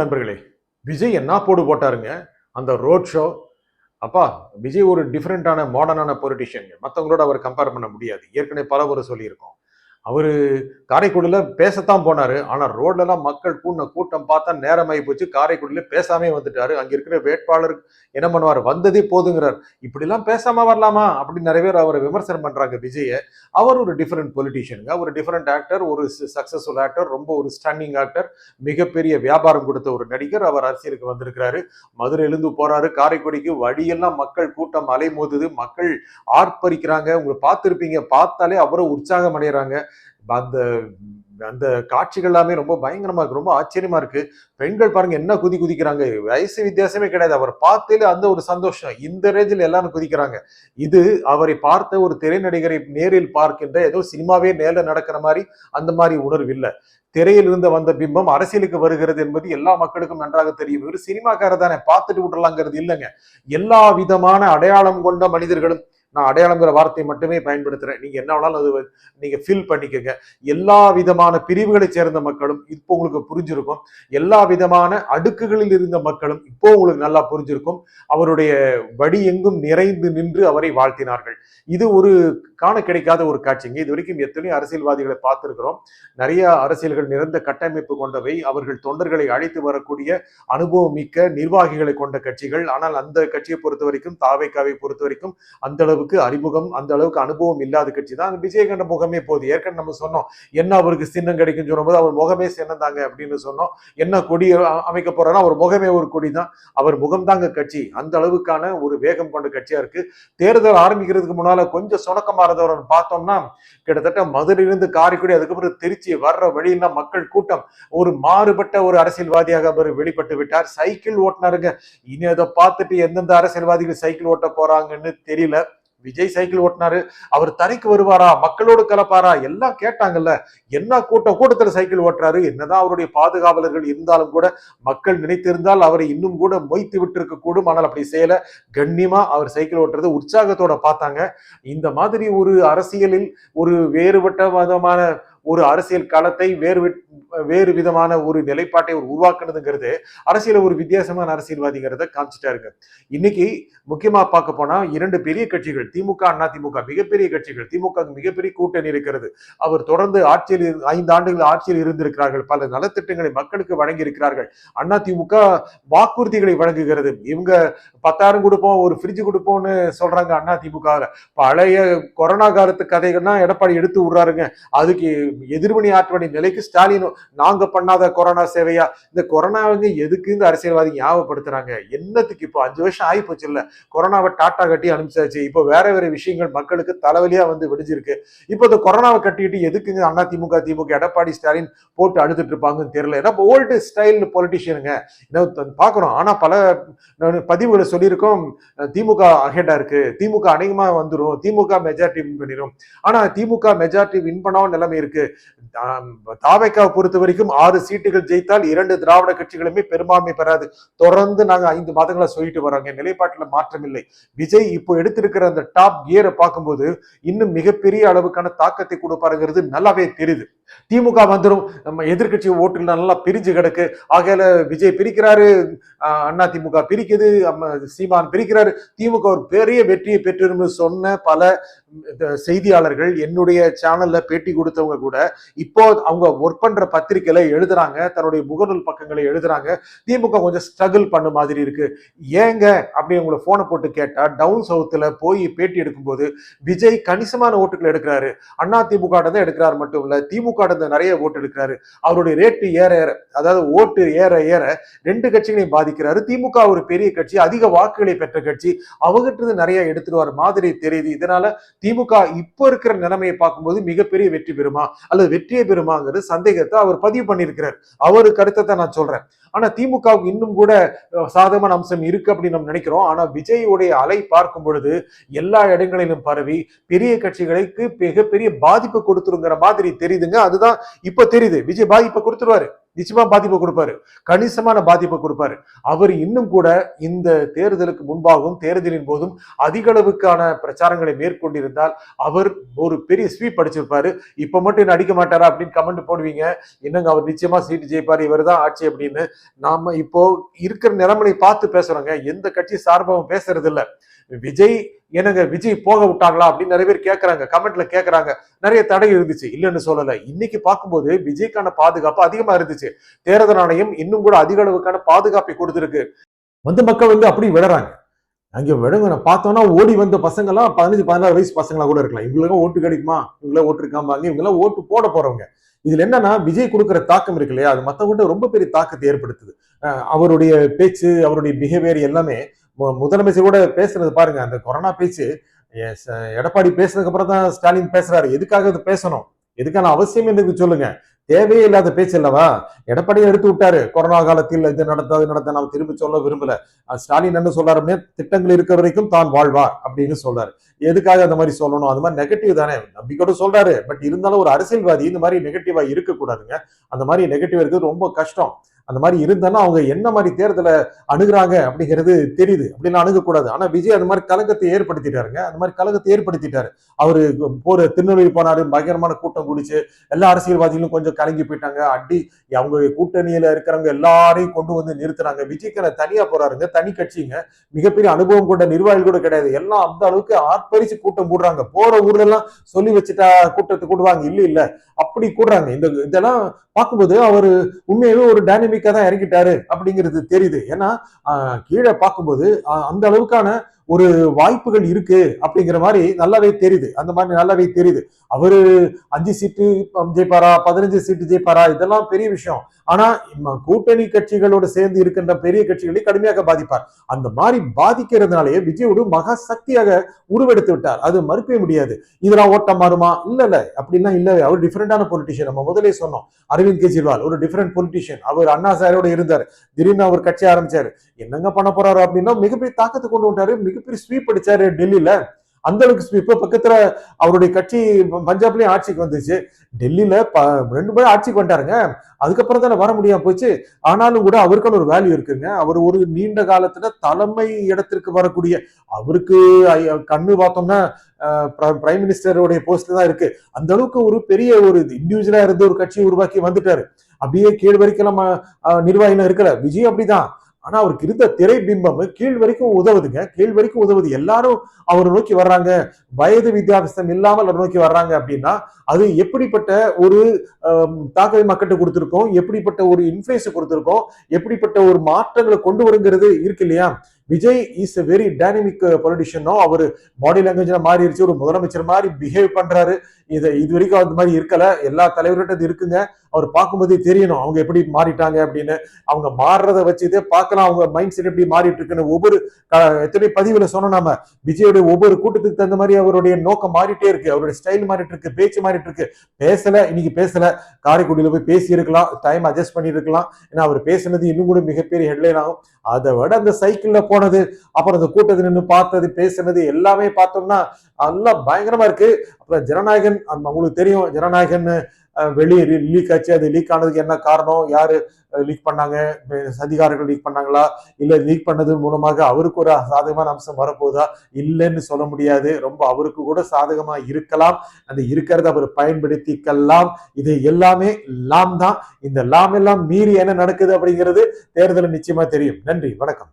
நண்பர்களே, விஜய் என்ன போடு போட்டாருங்க அந்த ரோட் ஷோ. அப்பா, விஜய் ஒரு டிஃப்ரெண்டான மாடர்னான பொலிட்டிஷியன். மற்றவங்களோட அவர் கம்பேர் பண்ண முடியாது. ஏற்கனவே பல முறை சொல்லியிருக்கோம். அவரு காரைக்குடியில பேசத்தான் போனாரு. ஆனா ரோட்ல எல்லாம் மக்கள் கூடின கூட்டம் பார்த்தா நேரமாயி போச்சு. காரைக்குடியில பேசாமே வந்துட்டாரு. அங்க இருக்கிற வேட்பாளர் என்ன பண்ணுவாரு, வந்ததே போதுங்கிறார். இப்படி எல்லாம் பேசாம வரலாமா அப்படின்னு நிறைய பேர் அவரை விமர்சனம் பண்றாங்க விஜய. அவர் ஒரு டிஃபரெண்ட் பொலிட்டிஷியனுங்க. ஒரு டிஃபரெண்ட் ஆக்டர், ஒரு சக்சஸ்ஃபுல் ஆக்டர், ரொம்ப ஒரு ஸ்டன்னிங் ஆக்டர், மிகப்பெரிய வியாபாரம் கொடுத்த ஒரு நடிகர். அவர் அரசியலுக்கு வந்திருக்கிறாரு. மதுரையிலிருந்து போறாரு காரைக்குடிக்கு. வழியெல்லாம் மக்கள் கூட்டம் அலைமோதுது. மக்கள் ஆர்ப்பரிக்கிறாங்க. உங்களை பார்த்திருப்பீங்க. பார்த்தாலே அவரை உற்சாகம் அடைகிறாங்க. அந்த அந்த காட்சிகள் எல்லாமே ரொம்ப பயங்கரமா இருக்கு. ரொம்ப ஆச்சரியமா இருக்கு. பெண்கள் பாருங்க என்ன குதிக்கிறாங்க. வயசு வித்தியாசமே கிடையாது. அவர் பார்த்தே அந்த ஒரு சந்தோஷம். இந்த ரேஞ்சில் எல்லாரும் குதிக்கிறாங்க. இது அவரை பார்த்த ஒரு திரைநடிகரை நேரில் பார்க்கின்ற ஏதோ சினிமாவே நேர்ல நடக்கிற மாதிரி அந்த மாதிரி உணர்வு இல்லை. திரையில் இருந்து வந்த பிம்பம் அரசியலுக்கு வருகிறது என்பது எல்லா மக்களுக்கும் நன்றாக தெரியும். இவர் சினிமாக்காரர் தானே, பார்த்துட்டு விட்டுலாங்கிறது இல்லைங்க. எல்லா விதமான அடையாளம் கொண்ட மனிதர்களும், நான் அடையாளங்கிற வார்த்தையை மட்டுமே பயன்படுத்துறேன். நீங்க என்ன வேணாலும் அது நீங்க ஃபீல் பண்ணிக்கங்க. எல்லா விதமான பிரிவுகளை சேர்ந்த மக்களும் இப்போ உங்களுக்கு புரிஞ்சிருக்கும். எல்லா விதமான அடுக்குகளில் இருந்த மக்களும் இப்போ உங்களுக்கு நல்லா புரிஞ்சிருக்கும். அவருடைய வடி எங்கும் நிறைந்து நின்று அவரை வாழ்த்தினார்கள். இது ஒரு காண கிடைக்காத ஒரு காட்சிங்க. இது வரைக்கும் எத்தனையோ அரசியல்வாதிகளை பார்த்திருக்கிறோம். நிறைய அரசியல்கள் நிறைந்த கட்டமைப்பு கொண்டவை. அவர்கள் தொண்டர்களை அழைத்து வரக்கூடிய அனுபவம் மிக்க நிர்வாகிகளை கொண்ட கட்சிகள். ஆனால் அந்த கட்சியை பொறுத்த வரைக்கும், தாவேக்காவை பொறுத்த வரைக்கும் அந்த அளவுக்கு அறிமுகம், அந்த அளவுக்கு அனுபவம் இல்லாத கட்சி தான். விஜயகண்ட முகமே போகுது. ஏற்கனவே நம்ம சொன்னோம், என்ன அவருக்கு சின்னம் கிடைக்கும் சொல்லும்போது அவர் முகமே சின்னந்தாங்க அப்படின்னு சொன்னோம். என்ன கொடி அமைக்க போறோம்னா அவர் முகமே ஒரு கொடி தான். அவர் முகம்தாங்க கட்சி. அந்த அளவுக்கான ஒரு வேகம் கொண்ட கட்சியா இருக்கு. தேர்தல் ஆரம்பிக்கிறதுக்கு முன்னால கொஞ்சம் சுணக்கமா இருந்தவர் பார்த்தோம்னா, கிட்டத்தட்ட மதுரையிலிருந்து காரைக்குடி, அதுக்கப்புறம் திருச்சி வர்ற வழியில மக்கள் கூட்டம், ஒரு மாறுபட்ட ஒரு அரசியல்வாதியாக அவர் வெளிப்பட்டு விட்டார். சைக்கிள் ஓட்டினாருங்க. இனி அதை பார்த்துட்டு எந்தெந்த அரசியல்வாதிகள் சைக்கிள் ஓட்ட போறாங்கன்னு தெரியல. விஜய் சைக்கிள் ஓட்டினாரு. அவர் தரைக்கு வருவாரா, மக்களோடு கலப்பாரா, எல்லாம் கேட்டாங்கல்ல. என்ன கூட்டத்துல சைக்கிள் ஓட்டுறாரு. என்னதான் அவருடைய பாதுகாவலர்கள் இருந்தாலும் கூட மக்கள் நினைத்திருந்தால் அவரை இன்னும் கூட மொய்த்து விட்டு இருக்க கூடும். ஆனால் அப்படி செய்யல. கண்ணியமா அவர் சைக்கிள் ஓட்டுறது உற்சாகத்தோட பார்த்தாங்க. இந்த மாதிரி ஒரு அரசியலில் ஒரு வேறுபட்ட விதமான ஒரு அரசியல் களத்தை வேறு விதமான ஒரு நிலைப்பாட்டை ஒரு உருவாக்குனதுங்கிறது அரசியல ஒரு வித்தியாசமான அரசியல்வாதிங்கிறத காமிச்சிட்டாருங்க. இன்னைக்கு முக்கியமா பார்க்க போனா இரண்டு பெரிய கட்சிகள், திமுக அதிமுக, மிகப்பெரிய கட்சிகள். திமுக மிகப்பெரிய கூட்டணி இருக்கிறது. அவர் தொடர்ந்து ஆட்சியில் 5 ஆண்டுகள் ஆட்சியில் இருந்திருக்கிறார்கள். பல நலத்திட்டங்களை மக்களுக்கு வழங்கி இருக்கிறார்கள். அதிமுக வாக்குறுதிகளை வழங்குகிறது. இவங்க 10,000 கொடுப்போம், ஒரு ஃப்ரிட்ஜ் கொடுப்போம்னு சொல்றாங்க. அதிமுக பழைய கொரோனா காலத்து கதைகள்னா எடப்பாடி எடுத்து விடுறாருங்க. அதுக்கு எதிர்வினை ஆற்ற வேண்டிய நிலைக்கு ஸ்டாலின், நாங்க பண்ணாத கொரோனா சேவையா? இந்த கொரோனாவுக்கு எதுக்கு இந்த அரசியல்வாதி ஞாபகப்படுத்துறாங்க? என்னத்துக்கு? இப்போ 5 வருஷம் ஆகி போச்சு இல்ல, கொரோனாவை டாட்டா கட்டி அனுப்பிச்சாச்சு. இப்போ வேற விஷயங்கள் மக்களுக்கு தலைவலியா வந்து விடிஞ்சிருக்கு. இப்போ இந்த கொரோனாவை கட்டிட்டு எதுக்குங்க அதிமுக திமுக எடப்பாடி ஸ்டாலின் போட்டு அழுதுட்டு இருப்பாங்கன்னு தெரியல. ஏன்னா ஓல்டு ஸ்டைல் பொலிட்டிஷியனுங்க பாக்குறோம். ஆனா பல பதிவுகளை சொல்லியிருக்கோம், திமுக அஹெடா இருக்கு, திமுக அநேகமா வந்துடும், திமுக மெஜாரிட்டி வின் பண்ணிடும். ஆனா திமுக மெஜாரிட்டி வின் பண்ணவும் நிலைமை இருக்கு. தாவேக்காவை பொறுத்த வரைக்கும் 6 சீட்டுகள் ஜெயித்தால் 2 திராவிட கட்சிகளுமே பெரும்பான்மை பெறாது. தொடர்ந்து நாங்க 5 மாதங்களா சொல்லிட்டு வரோங்க. நிலைப்பாட்டுல மாற்றம் இல்லை. விஜய் இப்போ எடுத்திருக்கிற அந்த டாப் கியரை பார்க்கும்போது இன்னும் மிகப்பெரிய அளவுக்கான தாக்கத்தை கொடுப்பாருங்கிறது நல்லாவே தெரியுது. திமுக வந்துடும், நம்ம எதிர்கட்சி ஓட்டுகள் நல்லா பிரிஞ்சு கிடக்கு. ஆகையால விஜய் பிரிக்கிறாரு, அதிமுக பிரிக்குது, சீமான் பிரிக்கிறாரு, திமுக ஒரு பெரிய வெற்றியை பெற்றிருந்து சொன்ன பல செய்தியாளர்கள், என்னுடைய சேனல்ல பேட்டி கொடுத்தவங்க கூட இப்போ அவங்க ஒர்க் பண்ற பத்திரிகையில எழுதுறாங்க, தன்னுடைய முகநூல் பக்கங்களை எழுதுறாங்க, திமுக கொஞ்சம் ஸ்ட்ரகிள் பண்ண மாதிரி இருக்கு. ஏங்க அப்படி உங்களை போனை போட்டு கேட்டா, டவுன் சவுத்துல போய் பேட்டி எடுக்கும்போது விஜய் கணிசமான ஓட்டுகள் எடுக்கிறாரு. அதிமுக தான் எடுக்கிறாரு மட்டும் இல்ல, திமுக நிறைய ஓட்டு எடுக்கிறாரு. அவருடைய ரேட்டு ஏற ஏற, அதாவது ஓட்டு ஏற ஏற 2 கட்சிகளையும் பாதிக்கிறாரு. திமுக ஒரு பெரிய கட்சி, அதிக வாக்குகளை பெற்ற கட்சி, அவகிட்ட நிறைய எடுத்துட்டு வர மாதிரி தெரியுது. இதனால திமுக இப்போ இருக்கிற நிலைமையை பார்க்கும்போது மிகப்பெரிய வெற்றி பெறுமா அல்லது வெற்றியை பெறுமாங்கிறது சந்தேகத்தை அவர் பதிவு பண்ணியிருக்கிறார். அவரு கருத்தை நான் சொல்றேன். ஆனா திமுகவுக்கு இன்னும் கூட சாதகமான அம்சம் இருக்கு அப்படின்னு நம்ம நினைக்கிறோம். ஆனா விஜயுடைய அலை பார்க்கும் பொழுது எல்லா இடங்களிலும் பரவி பெரிய கட்சிகளுக்கு மிகப்பெரிய பாதிப்பு கொடுத்துருங்கிற மாதிரி தெரியுதுங்க. அதுதான் இப்ப தெரியுது. விஜய் பாதிப்பை கொடுத்துருவாரு. நிச்சயமா பாதிப்பு கொடுப்பாரு, கணிசமான பாதிப்பு கொடுப்பாரு. அவர் இன்னும் கூட இந்த தேர்தலுக்கு முன்பாகவும் தேர்தலின் போதும் அதிக அளவுக்கான பிரச்சாரங்களை மேற்கொண்டிருந்தால் அவர் ஒரு பெரிய ஸ்வீப் அடிச்சிருப்பாரு. இப்ப மட்டும் என்ன அடிக்க மாட்டாரா அப்படின்னு கமெண்ட் போடுவீங்க. என்னங்க அவர் நிச்சயமா சீட்டு ஜெயிப்பாரு, இவர் தான் ஆட்சி அப்படின்னு. நாம இப்போ இருக்கிற நிலைமையை பார்த்து பேசுறோங்க, எந்த கட்சி சார்பாகவும் பேசுறது இல்ல. விஜய் என்னங்க விஜய் போக விட்டாங்களா அப்படின்னு நிறைய பேர் கேட்கறாங்க, கமெண்ட்ல கேட்கறாங்க. நிறைய தடை இருந்துச்சு, இல்லைன்னு சொல்லல. இன்னைக்கு பார்க்கும்போது விஜய்க்கான பாதுகாப்பு அதிகமா இருந்துச்சு. தேர்தல் ஆணையம் இன்னும் கூட அதிக அளவுக்கான பாதுகாப்பை கொடுத்திருக்கு. மக்கள் அப்படி விடுறாங்க. அங்க விடுங்க, பார்த்தோம்னா ஓடி வந்த பசங்க எல்லாம் 15-16 வயசு பசங்களா கூட இருக்கலாம். இவங்களுக்கு ஓட்டு கிடைக்குமா, இவங்கள ஓட்டு இருக்காம, இவங்க எல்லாம் ஓட்டு போட போறவங்க. இதுல என்னன்னா விஜய் கொடுக்கிற தாக்கம் இருக்கு இல்லையா, அது மத்தவங்க ரொம்ப பெரிய தாக்கத்தை ஏற்படுத்துது. அவருடைய பேச்சு, அவருடைய பிஹேவியர் எல்லாமே முதலமைச்சர் கூட பேசுறது பாருங்க. அந்த கொரோனா பேச்சு எடப்பாடி பேசுனதுக்கு அப்புறம் தான் ஸ்டாலின் பேசுறாரு. எதுக்காக அது பேசணும், எதுக்கான அவசியம் எனக்கு சொல்லுங்க. தேவையே இல்லாத பேச்சு அல்லவா. எடப்பாடியை எடுத்து விட்டாரு கொரோனா காலத்தில் இது நடத்த நான் திரும்ப சொல்ல விரும்பல. ஸ்டாலின் என்ன சொல்றாருன்னு, திட்டங்கள் இருக்கிற வரைக்கும் தான் வாழ்வார் அப்படின்னு சொல்றாரு. எதுக்காக அந்த மாதிரி சொல்லணும், அது மாதிரி நெகட்டிவ் தானே, நம்பிக்கையோட சொல்றாரு. பட் இருந்தாலும் ஒரு அரசியல்வாதி இந்த மாதிரி நெகட்டிவா இருக்க கூடாதுங்க. அந்த மாதிரி நெகட்டிவ் இருக்கிறது ரொம்ப கஷ்டம். அந்த மாதிரி இருந்தாலும் அவங்க என்ன மாதிரி தேர்தலை அணுகுறாங்க அப்படிங்கிறது தெரியுது. அப்படிலாம் அணுகக்கூடாது. ஆனா விஜய் அந்த மாதிரி கலகத்தை ஏற்படுத்திட்டாருங்க. அந்த மாதிரி கலகத்தை ஏற்படுத்திட்டாரு. அவரு திருநெல்வேலி போனாரு, பயங்கரமான கூட்டம் குடிச்சு எல்லா அரசியல்வாதிகளும் கொஞ்சம் கலங்கி போயிட்டாங்க. அவங்க கூட்டணியில இருக்கிறவங்க எல்லாரையும் கொண்டு வந்து நிறுத்துறாங்க. விஜய்க்கு தனியா போறாருங்க, தனி கட்சிங்க, மிகப்பெரிய அனுபவம் கொண்ட நிர்வாகிகள் கூட கிடையாது. எல்லாம் அந்த அளவுக்கு ஆர்ப்பரிச்சு கூட்டம் கூடுறாங்க. போற ஊர்ல எல்லாம் சொல்லி வச்சுட்டா கூட்டத்தை கூடுவாங்க, இல்ல அப்படி கூடுறாங்க. இதெல்லாம் பார்க்கும்போது அவரு உண்மையாவே ஒரு டைனமிக்கா தான் இறங்கிட்டாரு அப்படிங்கிறது தெரியுது. ஏன்னா கீழே பார்க்கும்போது அந்த அளவுக்கான ஒரு வாய்ப்புகள் இருக்கு அப்படிங்கிற மாதிரி நல்லாவே தெரியுது. அந்த மாதிரி நல்லாவே தெரியுது. அவரு 5 சீட்டு ஜெயிப்பாரா, 15 சீட்டு ஜெயிப்பாரா, இதெல்லாம் பெரிய விஷயம். ஆனா கூட்டணி கட்சிகளோட சேர்ந்து இருக்கின்ற பெரிய கட்சிகளை கடுமையாக பாதிப்பார். அந்த மாதிரி பாதிக்கிறதுனாலேயே விஜய் ஒரு மகா சக்தியாக உருவெடுத்து விட்டார். அது மறுக்கவே முடியாது. இதெல்லாம் ஓட்டம் மாறுமா, இல்ல அப்படின்னா இல்ல. அவர் டிஃபரெண்டான பொலிட்டிஷியன். நம்ம முதலே சொன்னோம், அரவிந்த் கெஜ்ரிவால் ஒரு டிஃபரெண்ட் பொலிட்டிஷியன். அவர் அண்ணா சாரோட இருந்தார், திடீர்னு அவர் கட்சி ஆரம்பிச்சாரு. என்னங்க பண்ண போறாரு அப்படின்னா மிகப்பெரிய தாக்கத்தை கொண்டு வந்தாரு, மிகப்பெரிய ஸ்வீப் அடிச்சாரு டெல்லியில. அந்த அளவுக்கு ஸ்வீப். பக்கத்துல அவருடைய கட்சி பஞ்சாப்லயும் ஆட்சிக்கு வந்துச்சு. டெல்லியில 2 முறை ஆட்சிக்கு வந்துட்டாருங்க. அதுக்கப்புறம் தானே வர முடியாம போச்சு. ஆனாலும் கூட அவருக்கான ஒரு வேல்யூ இருக்குங்க. அவர் ஒரு நீண்ட காலத்துல தலைமை இடத்திற்கு வரக்கூடிய, அவருக்கு கண்ணு பார்த்தோம்னா பிரைம் மினிஸ்டருடைய போஸ்ட் தான் இருக்கு. அந்த அளவுக்கு ஒரு பெரிய ஒரு இண்டிவிஜுவலா இருந்து ஒரு கட்சியை உருவாக்கி வந்துட்டாரு. அப்படியே கீழ் வரைக்கும் நம்ம நிர்வாகிகள் இருக்கல. விஜய் அப்படிதான். ஆனா அவருக்கு இருந்த திரை பிம்பம் கீழ் வரைக்கும் உதவுதுங்க. கீழ் வரைக்கும் உதவுது. எல்லாரும் அவரை நோக்கி வர்றாங்க. வயது வித்தியாசம் இல்லாமல் அவர் நோக்கி வர்றாங்க அப்படின்னா அது எப்படிப்பட்ட ஒரு தாக்கத்தை மக்கள்கிட்ட கொடுத்திருக்கோம், எப்படிப்பட்ட ஒரு இன்ஃபுளுன்ஸ் கொடுத்திருக்கோம், எப்படிப்பட்ட ஒரு மாற்றங்களை கொண்டு வருங்கிறது இருக்கு இல்லையா. Vijay is a very dynamic பொலிட்டிஷியனோ. அவர் பாடி லாங்குவேஜ்ல மாறிடுச்சு. ஒரு முதலமைச்சர் மாதிரி பிஹேவ் பண்றாரு. இது வரைக்கும் அந்த மாதிரி இருக்கல. எல்லா தலைவர்கிட்ட இருக்குங்க. அவர் பார்க்கும்போதே தெரியணும் அவங்க எப்படி மாறிட்டாங்க அப்படின்னு. அவங்க மாறுறதை வச்சுதே பார்க்கலாம் அவங்க மைண்ட் செட் எப்படி மாறிட்டு இருக்குன்னு. ஒவ்வொரு எத்தனை பதிவுல சொன்னோம் நாம, விஜயோட ஒவ்வொரு கூட்டத்துக்கு தகுந்த மாதிரி அவருடைய நோக்கம் மாறிட்டே இருக்கு, அவருடைய ஸ்டைல் மாறிட்டு இருக்கு, பேச்சு மாறிட்டு இருக்கு. இன்னைக்கு பேசல, காரைக்குடியில போய் பேசி இருக்கலாம், டைம் அட்ஜஸ்ட் பண்ணி இருக்கலாம். ஏன்னா அவர் பேசினது இன்னும் கூட மிகப்பெரிய ஹெட்லைன் ஆகும். அதை விட அந்த சைக்கிள்ல போனது, அப்புறம் அந்த கூட்டத்தில் நின்று பார்த்தது, பேசினது எல்லாமே பார்த்தோம்னா எல்லாம் பயங்கரமா இருக்கு. அப்புறம் ஜனநாயகன், உங்களுக்கு தெரியும் ஜனநாயகன் வெளியே லீக் ஆச்சு. அது லீக் ஆனதுக்கு என்ன காரணம், யாரு லீக் பண்ணாங்க, அதிகாரிகள் லீக் பண்ணாங்களா, இல்ல லீக் பண்ணது மூலமாக அவருக்கு ஒரு சாதகமான அம்சம் வரப்போதா, இல்லைன்னு சொல்ல முடியாது. ரொம்ப அவருக்கு கூட சாதகமா இருக்கலாம். அந்த இருக்கிறத அவர் பயன்படுத்திக்கலாம். இது எல்லாமே லாம் தான். இந்த லாம் எல்லாம் மீறி என்ன நடக்குது அப்படிங்கிறது தேர்தல் நிச்சயமா தெரியும். நன்றி, வணக்கம்.